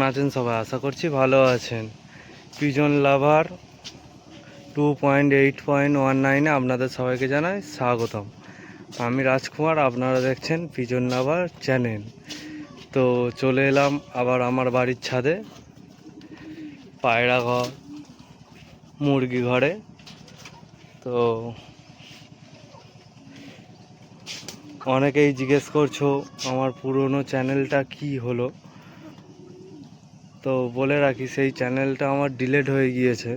আছেন সবাই? আশা করছি ভালো আছেন। পিজন লাভার 2.8.19-এ আপনাদের সবাইকে জানাই স্বাগতম। আমি রাজকুমার, আপনারা দেখছেন পিজন লাভার চ্যানেল। তো চলে এলাম আবার আমার বাড়ির ছাদে, পায়রা ঘর, মুরগি ঘরে। তো অনেকেই জিজ্ঞেস করছো আমার পুরনো চ্যানেলটা কি হলো। তো বলে রাখি, সেই চ্যানেলটা আমার ডিলিট হয়ে গিয়েছে,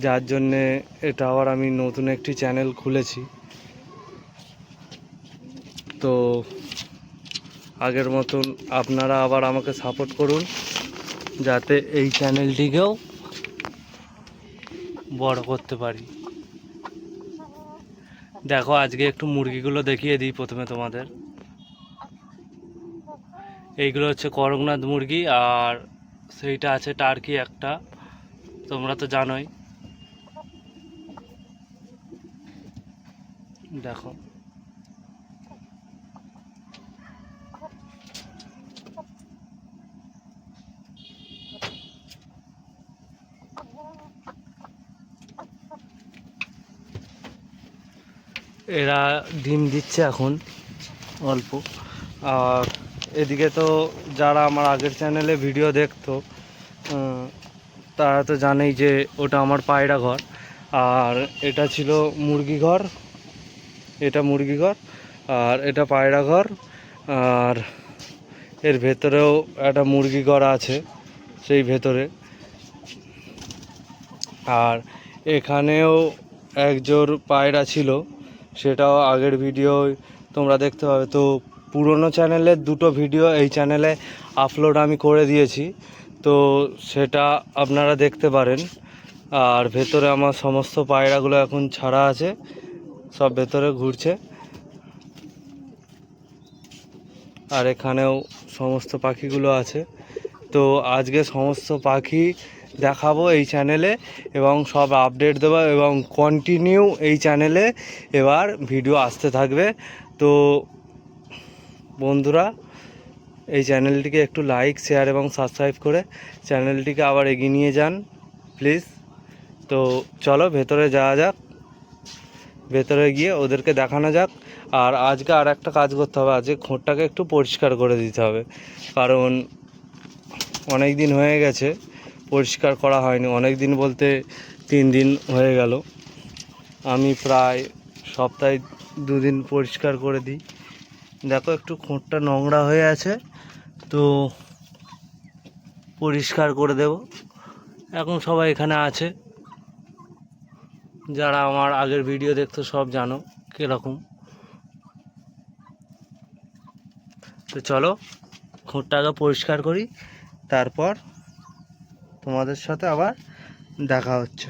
যার জন্যে এটা আবার আমি নতুন একটি চ্যানেল খুলেছি। তো আগের মতন আপনারা আবার আমাকে সাপোর্ট করুন, যাতে এই চ্যানেলটিকেও বড় করতে পারি। দেখো, আজকে একটু মুরগিগুলো দেখিয়ে দিই প্রথমে তোমাদের। এইগুলো হচ্ছে করকনাথ মুরগি, আর সেইটা আছে টার্কি একটা, তোমরা তো জানোই। দেখো, এরা ডিম দিচ্ছে এখন অল্প। আর এদিকে তো যারা আমার আগের চ্যানেলে ভিডিও দেখতো তারা তো জানেই যে ওটা আমার পায়রা ঘর, আর এটা ছিল মুরগি ঘর। এটা মুরগি ঘর আর এটা পায়রা ঘর। আর এর ভেতরেও একটা মুরগি ঘর আছে সেই ভেতরে। আর এখানেও একজোড় পায়রা ছিল, সেটাও আগের ভিডিও তোমরা দেখতে পাবে। তো পুরনো চ্যানেলের দুটো ভিডিও এই চ্যানেলে আপলোড আমি করে দিয়েছি, তো সেটা আপনারা দেখতে পারেন। আর ভেতরে আমার সমস্ত পায়রাগুলো এখন ছাড়া আছে, সব ভেতরে ঘুরছে। আর এখানেও সমস্ত পাখিগুলো আছে। তো আজকে সমস্ত পাখি দেখাবো এই চ্যানেলে, এবং সব আপডেট দেবো, এবং কন্টিনিউ এই চ্যানেলে এবার ভিডিও আসতে থাকবে। তো বন্ধুরা, এই চ্যানেলটিকে একটু লাইক, শেয়ার এবং সাবস্ক্রাইব করে চ্যানেলটিকে আবার এগিয়ে নিয়ে যান প্লিজ। তো চলো ভেতরে যাওয়া যাক, ভেতরে গিয়ে ওদেরকে দেখানো যাক। আর আজকে আর একটা কাজ করতে হবে, আজকে খোঁটটাকে একটু পরিষ্কার করে দিতে হবে, কারণ অনেক দিন হয়ে গেছে পরিষ্কার করা হয়নি। অনেক দিন বলতে 3 দিন হয়ে গেল। আমি প্রায় সপ্তাহে 2 দিন পরিষ্কার করে দিই। দেখো, একটু খোঁটটা নোংরা হয়ে আছে, তো পরিষ্কার করে দেব। এখন সবাই এখানে আছে, যারা আমার আগের ভিডিও দেখতো সব জানো কীরকম। তো চলো খোঁটটাকে পরিষ্কার করি, তারপর তোমাদের সাথে আবার দেখা হচ্ছে।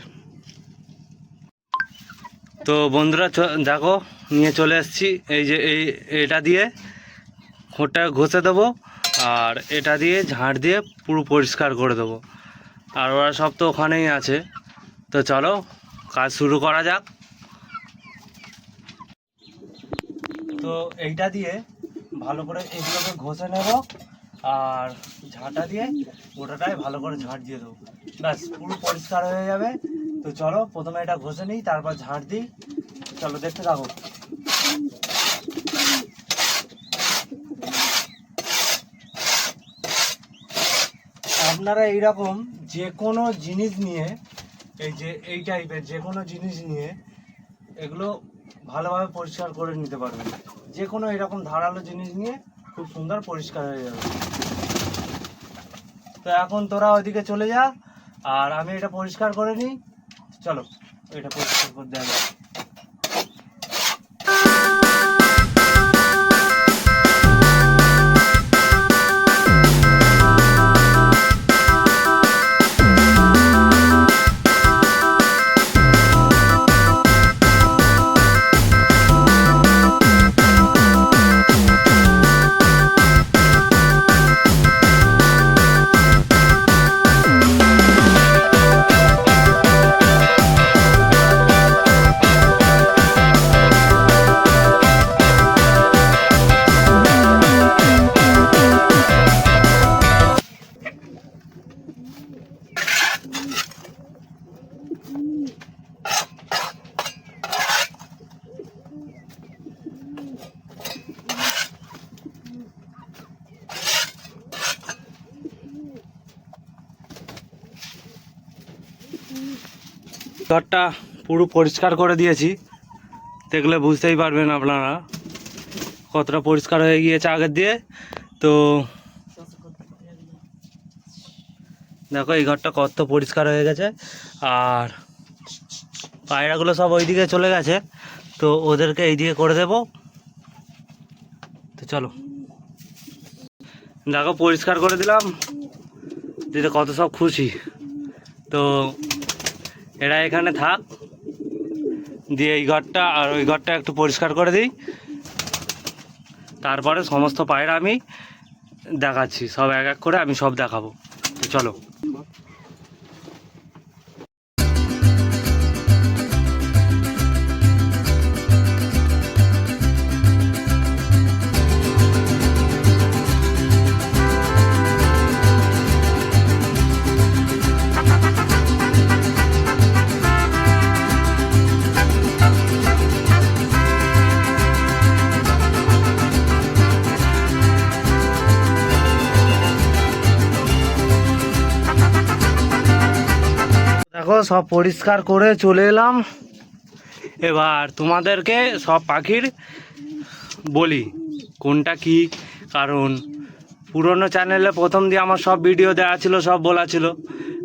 তো বন্ধুরা দেখো, নিয়ে চলে এসেছি। এই যে এটা দিয়ে খোঁটটা ঘষে দেবো, আর এটা দিয়ে ঝাঁট দিয়ে পুরো পরিষ্কার করে দেবো। আর ওরা সব তো ওখানেই আছে। তো চলো কাজ শুরু করা যাক। তো এইটা দিয়ে ভালো করে এগুলোকে ঘষে নেব, আর ঝাঁটা দিয়ে গোটাটাই ভালো করে ঝাঁট দিয়ে দেবো, ব্যাস পুরো পরিষ্কার হয়ে যাবে। তো চলো প্রথমে এটা ঘষে নিই, তারপর ঝাঁট দিই। চলো দেখতে থাকো। আপনারা এইরকম যে কোনো জিনিস নিয়ে, এই যে এই টাইপের যে কোনো জিনিস নিয়ে এগুলো ভালোভাবে পরিষ্কার করে নিতে পারবেন। যে কোনো এরকম ধারালো জিনিস নিয়ে খুব সুন্দর পরিষ্কার হয়ে যাবে। তো এখন তোরা ওইদিকে চলে যা, আর আমি এটা পরিষ্কার করে নিই। চলো এটা পরিষ্কার করে দেওয়া যাবে। ঘরটা পুরো পরিষ্কার করে দিয়েছি, দেখলে বুঝতেই পারবেন আপনারা কতটা পরিষ্কার হয়ে গিয়েছে আগের দিয়ে। তো দেখো এই ঘরটা কত পরিষ্কার হয়ে গেছে। আর পায়রাগুলো সব ওইদিকে চলে গেছে, তো ওদেরকে এই দিকে করে দেব। তো চলো, দেখো পরিষ্কার করে দিলাম, দিতে কত সব খুশি। তো এরা এখানে থাক, দিয়ে এই ঘরটা আর ওই ঘরটা একটু পরিষ্কার করে দিই, তারপরে সমস্ত পায়রা আমি দেখাচ্ছি, সব এক এক করে আমি সব দেখাবো। তো চলো। দেখো সব পরিষ্কার করে চলে এলাম। এবার তোমাদেরকে সব পাখির বলি কোনটা কি, কারণ পুরনো চ্যানেলে প্রথম দিয়ে আমার সব ভিডিও দেওয়া ছিল, সব বলা ছিল।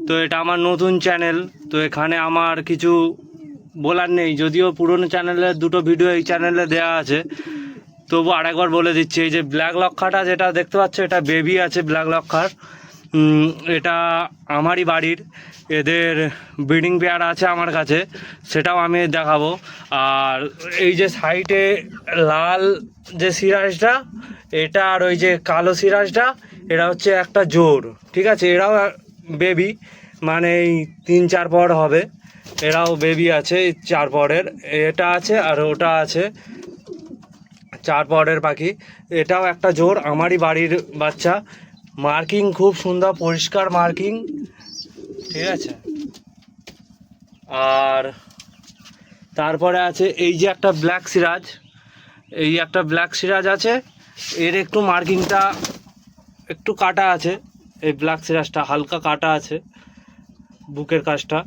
তো এটা আমার নতুন চ্যানেল, তো এখানে আমার কিছু বলার নেই। যদিও পুরনো চ্যানেলে দুটো ভিডিও এই চ্যানেলে দেওয়া আছে, তবু আরেকবার বলে দিচ্ছি। এই যে ব্ল্যাক লক্ষাটা যেটা দেখতে পাচ্ছ, এটা বেবি আছে ব্ল্যাক লক্ষার। এটা আমারই বাড়ির, এদের ব্রিডিং পেয়ার আছে আমার কাছে, সেটাও আমি দেখাবো। আর এই যে সাইডে লাল যে সিরাজটা, এটা আর ওই যে কালো সিরাজটা, এরা হচ্ছে একটা জোড়, ঠিক আছে। এরাও বেবি, মানে এই 3-4 পর হবে। এরাও বেবি আছে 4 পরের, এটা আছে আর ওটা আছে 4 পরের পাখি। এটাও একটা জোড়, আমারই বাড়ির বাচ্চা। মার্কিং খুব সুন্দর, পরিষ্কার মার্কিং, ঠিক আছে। আর তারপরে আছে এই যে একটা ব্ল্যাক সিরাজ, এই একটা ব্ল্যাক সিরাজ আছে, এর একটু মার্কিংটা একটু কাটা আছে। এই ব্ল্যাক সিরাজটা হালকা কাটা আছে বুকের কাছটা।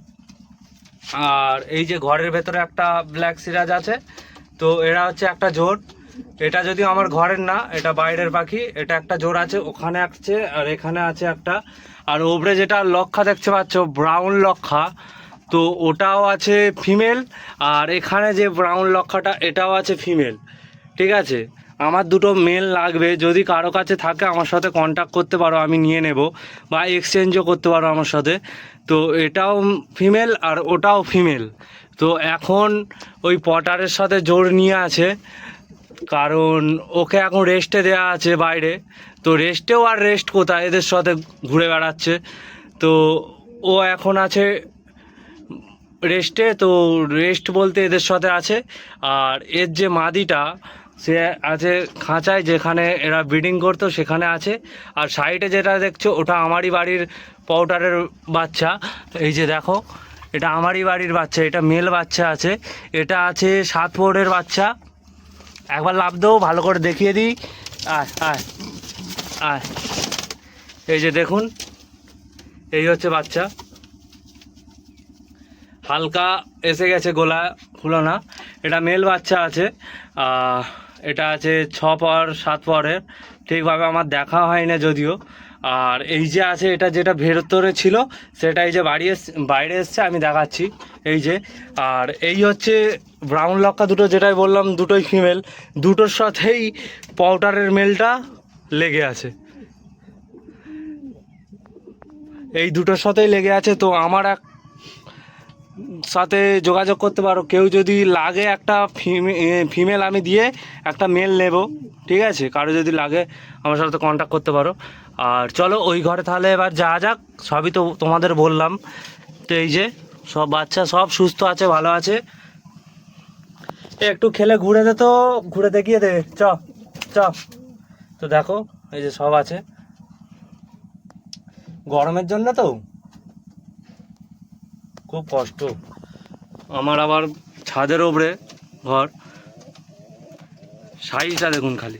আর এই যে ঘরের ভেতরে একটা ব্ল্যাক সিরাজ আছে, তো এরা হচ্ছে একটা জোড়। এটা যদিও আমার ঘরের না, এটা বাইরের পাখি। এটা একটা জোড় আছে, ওখানে আছে আর এখানে আছে একটা। আর ওপরে যেটা লক্ষা দেখতে পাচ্ছ, ব্রাউন লক্ষা, তো ওটাও আছে ফিমেল। আর এখানে যে ব্রাউন লক্ষাটা, এটাও আছে ফিমেল, ঠিক আছে। আমার দুটো মেল লাগবে, যদি কারো কাছে থাকে আমার সাথে কন্ট্যাক্ট করতে পারো, আমি নিয়ে নেব, বা এক্সচেঞ্জও করতে পারো আমার সাথে। তো এটাও ফিমেল আর ওটাও ফিমেল। তো এখন ওই পটারের সাথে জোর নিয়ে আছে, কারণ ওকে এখন রেস্টে দেওয়া আছে বাইরে। তো রেস্টেও আর রেস্ট কোথায়, এদের সাথে ঘুরে বেড়াচ্ছে। তো ও এখন আছে রেস্টে, তো রেস্ট বলতে এদের সাথে আছে। আর এর যে মাদিটা, সে আছে খাঁচায়, যেখানে এরা ব্রিডিং করতো সেখানে আছে। আর সাইডে যেটা দেখছো, ওটা আমারই বাড়ির পাউডারের বাচ্চা। এই যে দেখো, এটা আমারই বাড়ির বাচ্চা, এটা মেল বাচ্চা আছে। এটা আছে 7 পরের বাচ্চা। একবার লাভ দেবো, ভালো করে দেখিয়ে দিই। আয় আয় আয়, এই যে দেখুন, এই হচ্ছে বাচ্চা। হালকা এসে গেছে, গোলা খুলো না। এটা মেল বাচ্চা আছে, এটা আছে 6 পর 7 পরের, ঠিকভাবে আমার দেখা হয় না যদিও। আর এই যে আছে, এটা যেটা ভেতরে ছিল সেটা এই যে বাইরে এসছে, আমি দেখাচ্ছি। এই যে, আর এই হচ্ছে ব্রাউন লক্কা দুটো, যেটাই বললাম দুটোই ফিমেল। দুটোর সাথেই পাউডারের মেলটা লেগে আছে, এই দুটোর সাথেই লেগে আছে। তো আমার এক সাথে যোগাযোগ করতে পারো, কেউ যদি লাগে একটা ফিমেল আমি দিয়ে একটা মেল নেব, ঠিক আছে। কারো যদি লাগে আমার সাথে কন্ট্যাক্ট করতে পারো। আর চলো ওই ঘরে তাহলে এবার যাওয়া যাক, সবই তো তোমাদের বললাম। তো এই যে সব বাচ্চা সব সুস্থ আছে, ভালো আছে। একটু খেলে ঘুরে দে, তো ঘুরে দেখিয়ে দে, চ চ। তো দেখো এই যে সব আছে, গরমের জন্য তো খুব কষ্ট আমার। আবার ছাদের ওপরে ঘর, সাইজটা দেখুন, খালি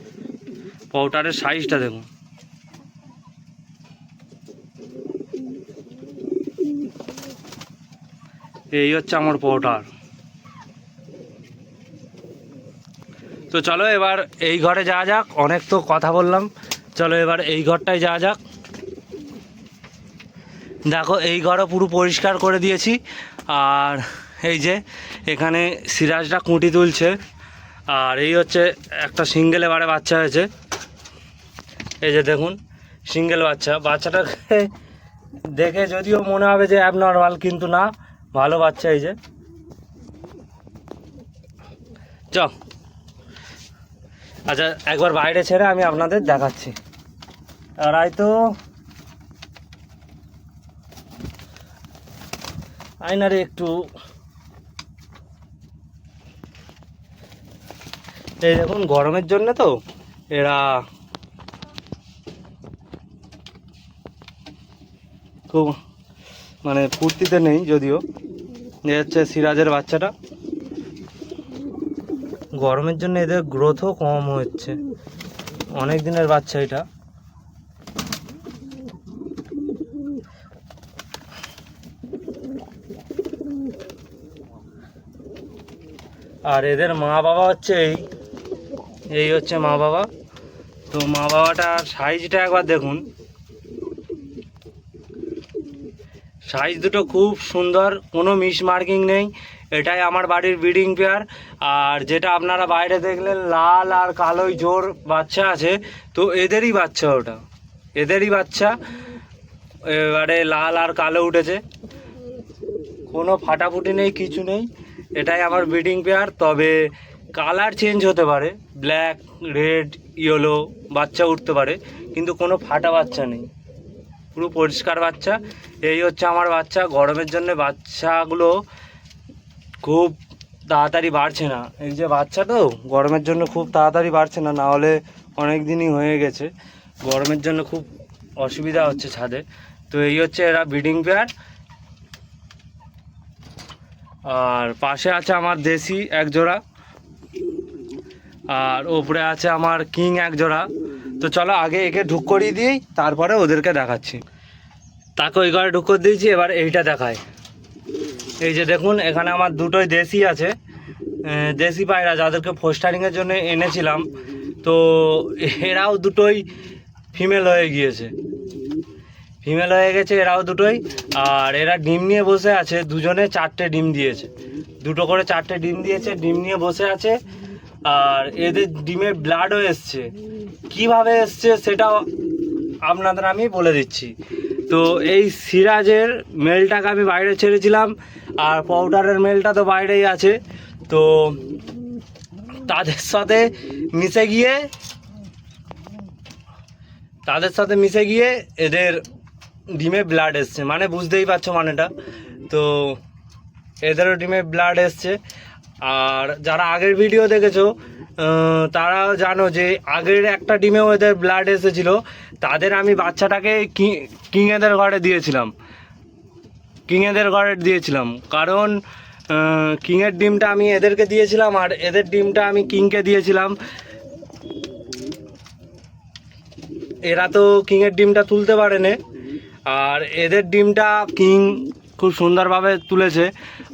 পাউডারের সাইজটা দেখুন। এই হচ্ছে আমার পোর্টার। তো চলো এবার এই ঘরে যাওয়া যাক, অনেক তো কথা বললাম, চলো এবার এই ঘরটায় যাওয়া যাক। দেখো এই ঘরও পুরো পরিষ্কার করে দিয়েছি। আর এই যে এখানে সিরাজটা কুঁটি তুলছে। আর এই হচ্ছে একটা সিঙ্গেল এবারে বাচ্চা হয়েছে, এই যে দেখুন সিঙ্গেল বাচ্চা। বাচ্চাটাকে দেখে যদিও মনে হবে যে অ্যাবনর্মাল, কিন্তু না, ভালো বাচ্চা। এই যে চ আচ্ছা একবার বাইরে ছেড়ে আমি আপনাদের দেখাচ্ছি। আর তো আয়নারে একটু, এই দেখুন গরমের জন্য তো এরা খুব মানে ফুর্তিতে নেই। যদিও এ হচ্ছে সিরাজের বাচ্চাটা, গরমের জন্য এদের গ্রোথও কম হচ্ছে, অনেক দিনের বাচ্চা এটা। আর এদের মা বাবা হচ্ছে এই হচ্ছে মা বাবা। তো মা বাবাটার সাইজটা একবার দেখুন, সাইজ দুটো খুব সুন্দর, কোনো মিস মার্কিং নেই। এটাই আমার বাড়ির ব্রিডিং পেয়ার। আর যেটা আপনারা বাইরে দেখলেন লাল আর কালোই জোর বাচ্চা আছে, তো এদেরই বাচ্চা, ওটা এদেরই বাচ্চা। এবারে লাল আর কালো উঠেছে, কোনো ফাটাফুটি নেই, কিছু নেই। এটাই আমার ব্রিডিং পেয়ার। তবে কালার চেঞ্জ হতে পারে, ব্ল্যাক, রেড, ইয়েলো বাচ্চা উঠতে পারে, কিন্তু কোনো ফাটা বাচ্চা নেই, পুরো পরিষ্কার বাচ্চা। এই হচ্ছে আমার বাচ্চা। গরমের জন্য বাচ্চাগুলো খুব তাড়াতাড়ি বাড়ছে না। এই যে বাচ্চা, তো গরমের জন্য খুব তাড়াতাড়ি বাড়ছে না, না হলে অনেক দিনই হয়ে গেছে। গরমের জন্য খুব অসুবিধা হচ্ছে ছাদে। তো এই হচ্ছে এরা ব্রিডিং পেয়ার। আর পাশে আছে আমার দেশি এক জোড়া, আর ওপরে আছে আমার কিং এক জোড়া। তো চলো আগে একে ঢুক করিয়ে দিই, তারপরে ওদেরকে দেখাচ্ছি। তাকে ওই ঘরে ঢুক করে দিয়েছি, এবার এইটা দেখায়। এই যে দেখুন এখানে আমার দুটোই দেশি আছে, দেশি পায়রা, যাদেরকে ফোস্টারিংয়ের জন্য এনেছিলাম। তো এরাও দুটোই ফিমেল হয়ে গিয়েছে, ফিমেল হয়ে গেছে এরাও দুটোই। আর এরা ডিম নিয়ে বসে আছে, দুজনে 4টে ডিম দিয়েছে, দুটো করে 4টে ডিম দিয়েছে, ডিম নিয়ে বসে আছে। আর এদের ডিমের ব্লাডও এসছে, কিভাবে এসছে সেটাও আপনাদের আমি বলে দিচ্ছি। তো এই সিরাজের মেলটাকে আমি বাইরে ছেড়েছিলাম, আর পাউডারের মেলটা তো বাইরেই আছে। তো তাদের সাথে মিশে গিয়ে এদের ডিমে ব্লাড এসছে, মানে বুঝতেই পারছো মানেটা। তো এদেরও ডিমে ব্লাড এসছে। আর যারা আগের ভিডিও দেখেছো তারাও জানো যে আগের একটা ডিমেও এদের ব্লাড এসেছিলো। তাদের আমি বাচ্চাটাকে কিংয়েদের ঘরে দিয়েছিলাম, কারণ কিংয়ের ডিমটা আমি এদেরকে দিয়েছিলাম, আর এদের ডিমটা আমি কিংকে দিয়েছিলাম। এরা তো কিংয়ের ডিমটা তুলতে পারেনি, আর এদের ডিমটা কিং খুব সুন্দরভাবে তুলেছে।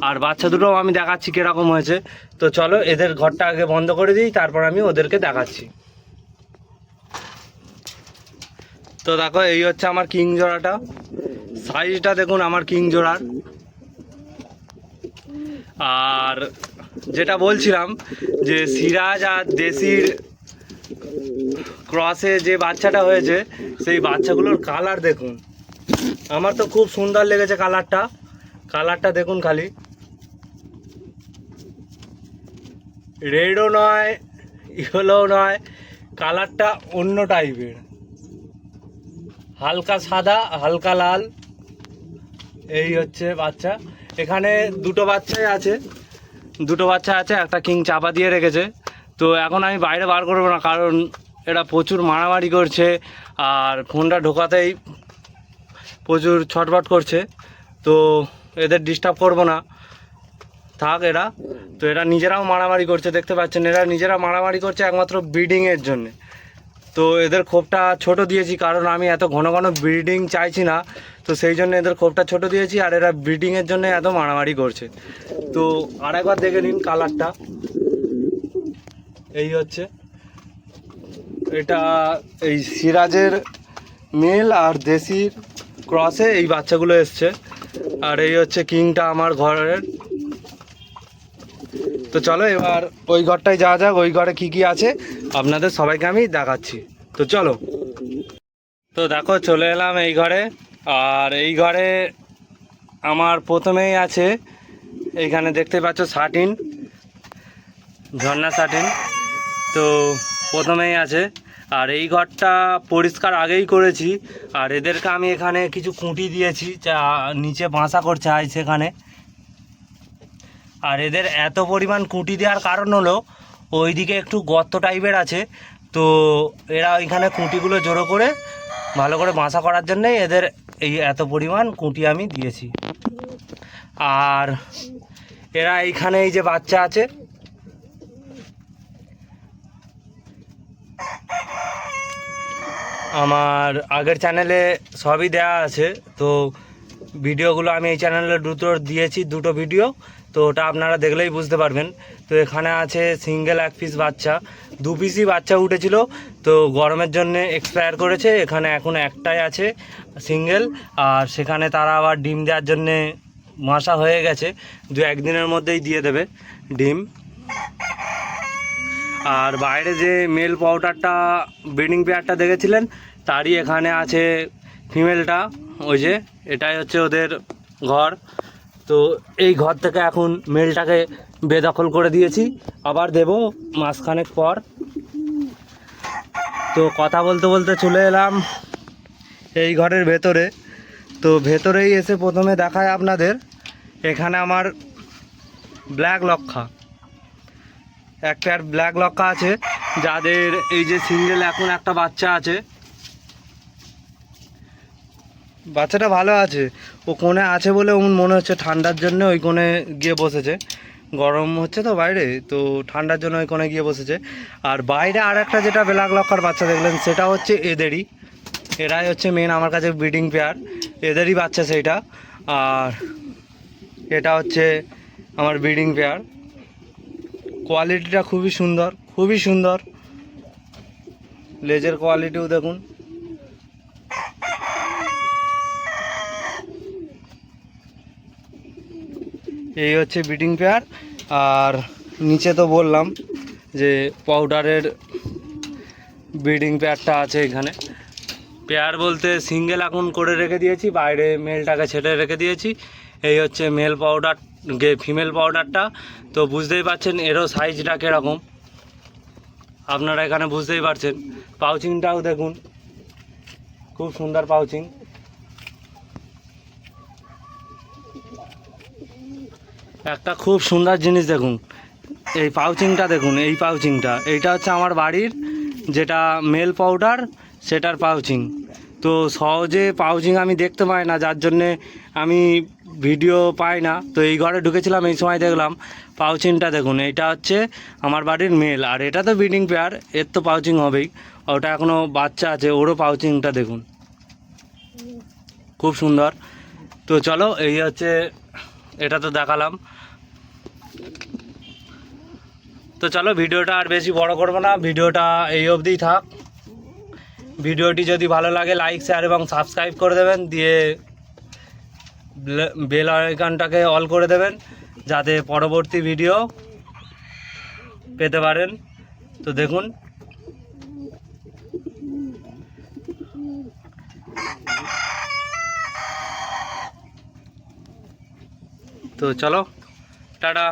আর বাচ্চা দুটোও আমি দেখাচ্ছি কীরকম হয়েছে। তো চলো এদের ঘরটা আগে বন্ধ করে দিই, তারপর আমি ওদেরকে দেখাচ্ছি। তো দেখো এই হচ্ছে আমার কিং জোড়াটা, সাইজটা দেখুন আমার কিং জোড়ার। আর যেটা বলছিলাম যে সিরাজ আর দেশির ক্রসে যে বাচ্চাটা হয়েছে, সেই বাচ্চাগুলোর কালার দেখুন, আমার তো খুব সুন্দর লেগেছে কালারটা দেখুন, খালি রেডও নয়, ইয়েলোও নয়, কালারটা অন্য টাইপের, হালকা সাদা হালকা লাল। এই হচ্ছে বাচ্চা। এখানে দুটো বাচ্চা আছে, একটা কিং চাপা দিয়ে রেখেছে। তো এখন আমি বাইরে বার করবো না, কারণ এরা প্রচুর মারামারি করছে, আর ফোনটা ঢোকাতেই প্রচুর ছটফট করছে। তো এদের ডিস্টার্ব করবো না, থাক এরা। তো এরা নিজেরাও মারামারি করছে, দেখতে পাচ্ছেন, এরা নিজেরা মারামারি করছে একমাত্র ব্রিডিংয়ের জন্যে। তো এদের খোপটা ছোট দিয়েছি, কারণ আমি এত ঘন ঘন ব্রিডিং চাইছি না, তো সেই জন্য এদের খোপটা ছোট দিয়েছি। আর এরা ব্রিডিংয়ের জন্য এত মারামারি করছে। তো আরেকবার দেখে নিন কালারটা, এই হচ্ছে এটা এই সিরাজের মেল আর দেশির ক্রসে এই বাচ্চাগুলো এসছে। আর এই হচ্ছে কিংটা আমার ঘরের। তো চলো এবার ওই ঘরটায় যাওয়া যাক, ওই ঘরে কি কি আছে আপনাদের সবাইকে আমি দেখাচ্ছি। তো চলো। তো দেখো চলে এলাম এই ঘরে। আর এই ঘরে আমার প্রথমেই আছে, এইখানে দেখতে পাচ্ছ শাটিন, ঝর্ণা শাটিন। তো প্রথমেই আছে। আর এই ঘরটা পরিষ্কার আগেই করেছি। আর এদেরকে আমি এখানে কিছু খুঁটি দিয়েছি, যা নিচে বাসা করছে আজ সেখানে। আর এদের এত পরিমাণ খুঁটি দেওয়ার কারণ হলো ওইদিকে একটু গর্ত টাইপের আছে, তো এরা ওইখানে খুঁটিগুলো জড়ো করে ভালো করে বাসা করার জন্যে এদের এই এত পরিমাণ খুঁটি আমি দিয়েছি। আর এরা এইখানে এই যে বাচ্চা আছে, আমার আগের চ্যানেলে সবই দেওয়া আছে, তো ভিডিওগুলো আমি এই চ্যানেলে দিয়েছি দুটো ভিডিও, তো ওটা আপনারা দেখলেই বুঝতে পারবেন। তো এখানে আছে সিঙ্গেল এক পিস বাচ্চা, 2 পিসই বাচ্চা উঠেছিল, তো গরমের জন্য এক্সপায়ার করেছে। এখানে এখন একটাই আছে সিঙ্গেল, আর সেখানে তারা আবার ডিম দেওয়ার জন্যে মাসা হয়ে গেছে, 2-1 দিনের মধ্যেই দিয়ে দেবে ডিম। আর বাইরে যে মেল পাউডারটা ব্রিডিং পেয়ারটা দেখেছিলেন, তারই এখানে আছে ফিমেলটা, ওই যে এটাই হচ্ছে ওদের ঘর। তো এই ঘর থেকে এখন মেলটাকে বেদখল করে দিয়েছি, আবার দেব মাসখানেক পর। তো কথা বলতে বলতে চলে এলাম এই ঘরের ভেতরে। তো ভেতরেই এসে প্রথমে দেখায় আপনাদের, এখানে আমার ব্ল্যাক লক্ষা, এক পেয়ার ব্ল্যাক লক্ষা আছে, যাদের এই যে সিঙ্গেল এখন একটা বাচ্চা আছে। বাচ্চাটা ভালো আছে, ও কোণে আছে বলে মনে হচ্ছে ঠান্ডার জন্য ওই কোণে গিয়ে বসেছে। গরম হচ্ছে তো বাইরে, তো ঠান্ডার জন্য ওই কোণে গিয়ে বসেছে। আর বাইরে আর একটা যেটা ব্ল্যাক লক্ষার বাচ্চা দেখলেন, সেটা হচ্ছে এদেরই, এরাই হচ্ছে মেন আমার কাছে ব্রিডিং পেয়ার, এদেরই বাচ্চা সেইটা। আর এটা হচ্ছে আমার ব্রিডিং পেয়ার। কোয়ালিটিটা খুবই সুন্দর, খুবই সুন্দর, লেজের কোয়ালিটিও দেখুন। এই হচ্ছে ব্রিডিং পেয়ার। আর নিচে তো বললাম যে পাউডারের ব্রিডিং পেয়ারটা আছে এখানে। পেয়ার বলতে সিঙ্গেল এখন করে রেখে দিয়েছি, বাইরে মেলটাকে ছেড়ে রেখে দিয়েছি। এই হচ্ছে মেল পাউডার, ফিমেল পাউডারটা। তো বুঝতেই পারছেন এরও সাইজটা কীরকম, আপনারা এখানে বুঝতেই পারছেন। পাউচিংটাও দেখুন, খুব সুন্দর পাউচিং। একটা খুব সুন্দর জিনিস দেখুন, এই পাউচিংটা দেখুন, এই পাউচিংটা, এইটা হচ্ছে আমার বাড়ির যেটা মেল পাউডার সেটার পাউচিং। তো সহজে পাউচিং আমি দেখতে পাই না, যার জন্যে আমি ভিডিও পাই না। তো এই ঘরে ঢুকেছিলাম, এই সময় দেখলাম পাউচিংটা দেখুন, এইটা হচ্ছে আমার বাড়ির মেল। আর এটা তো ব্রিডিং পেয়ার, এর তো পাউচিং হবেই, ওটা এখনও বাচ্চা আছে, ওরও পাউচিংটা দেখুন, খুব সুন্দর। তো চলো, এই হচ্ছে, এটা তো দেখালাম। তো চলো ভিডিওটা আর বেশি বড় করবো না, ভিডিওটা এই অবধিই থাক। ভিডিওটি যদি ভালো লাগে লাইক শেয়ার এবং সাবস্ক্রাইব করে দেবেন, দিয়ে বেল আইকনটাকে অল করে দেবেন, যাতে পরবর্তী ভিডিও পেতে পারেন। তো দেখুন, তো চলো টাটা।